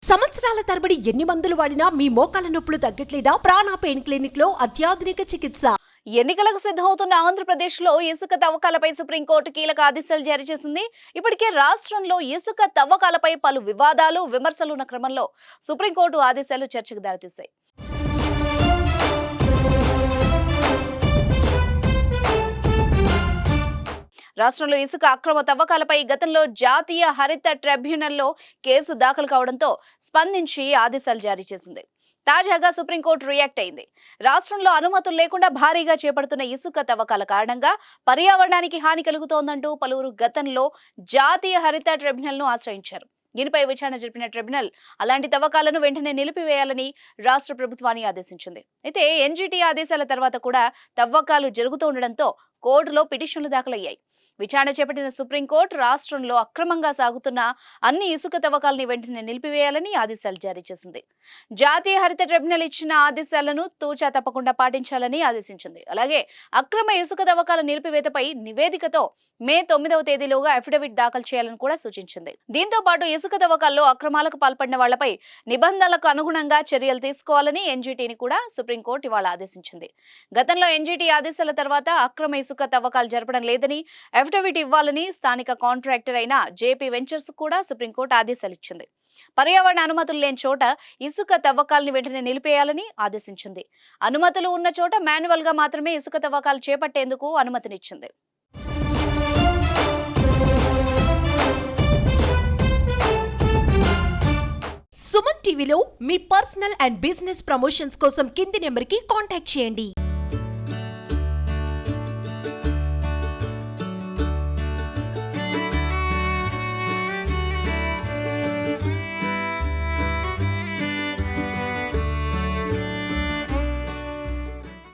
సంవత్సరాల తరబడి ఎన్ని మందులు వాడినా మీ మోకాల నొప్పులు తగ్గట్లేదా? ప్రాణ పెయిన్ క్లినిక్ లో అత్యాధునిక చికిత్స. ఎన్నికలకు సిద్ధమవుతున్న ఆంధ్రప్రదేశ్లో ఇసుక తవ్వకాలపై సుప్రీంకోర్టు కీలక ఆదేశాలు జారీ చేసింది. ఇప్పటికే రాష్ట్రంలో ఇసుక తవ్వకాలపై పలు వివాదాలు, విమర్శలు ఉన్న క్రమంలో సుప్రీంకోర్టు ఆదేశాలు చర్చకు దారితీశాయి. రాష్ట్రంలో ఇసుక అక్రమ తవ్వకాలపై గతంలో జాతీయ హరిత ట్రిబ్యునల్లో కేసు దాఖలు కావడంతో స్పందించి ఆదేశాలు జారీ చేసింది. తాజాగా సుప్రీంకోర్టు రియాక్ట్ అయింది. రాష్ట్రంలో అనుమతులు లేకుండా భారీగా చేపడుతున్న ఇసుక తవ్వకాల కారణంగా పర్యావరణానికి హాని కలుగుతోందంటూ పలువురు గతంలో జాతీయ హరిత ట్రిబ్యునల్ను ఆశ్రయించారు. దీనిపై విచారణ జరిపిన ట్రిబ్యునల్ అలాంటి తవ్వకాలను వెంటనే నిలిపివేయాలని రాష్ట్ర ప్రభుత్వాన్ని ఆదేశించింది. అయితే ఎన్జీటీ ఆదేశాల తర్వాత కూడా తవ్వకాలు జరుగుతుండటంతో కోర్టులో పిటిషన్లు దాఖలయ్యాయి. విచారణ చేపట్టిన సుప్రీంకోర్టు రాష్ట్రంలో అక్రమంగా సాగుతున్న అన్ని ఇసుక తవ్వకాలని వెంటనే నిలిపివేయాలని ఆదేశాలు జారీ చేసింది. జాతీయ హరిత ట్రిబ్యునల్ ఇచ్చిన ఆదేశాలను తూచా తప్పకుండా పాటించాలని ఆదేశించింది. అలాగే అక్రమ ఇసుక తవ్వకాల నిలిపివేతపై నివేదికతో మే 9వ తేదీలోగా అఫిడవిట్ దాఖలు చేయాలని కూడా సూచించింది. దీంతో పాటు ఇసుక తవ్వకాల్లో అక్రమాలకు పాల్పడిన వాళ్లపై నిబంధనలకు అనుగుణంగా చర్యలు తీసుకోవాలని ఎన్జీటీని కూడా సుప్రీంకోర్టు ఇవాళ ఆదేశించింది. గతంలో ఎన్జీటీ ఆదేశాల తర్వాత అక్రమ ఇసుక తవ్వకాలు జరపడం లేదని అఫిడవిట్ ఇవ్వాలని స్థానిక కాంట్రాక్టర్ అయిన జేపీ వెంచర్స్ కూడా సుప్రీంకోర్టు ఆదేశాలు ఇచ్చింది. పర్యావరణ అనుమతులు లేని చోట ఇసుక తవ్వకాలను వెంటనే నిలిపేయాలని ఆదేశించింది. అనుమతులు ఉన్న చోట మాన్యువల్ గా మాత్రమే ఇసుక తవ్వకాలు చేపట్టేందుకు అనుమతినిచ్చింది. సుమన్ టీవీలో మీ పర్సనల్ అండ్ బిజినెస్ ప్రమోషన్స్ కోసం కింది నెంబర్కి కాంటాక్ట్ చేయండి.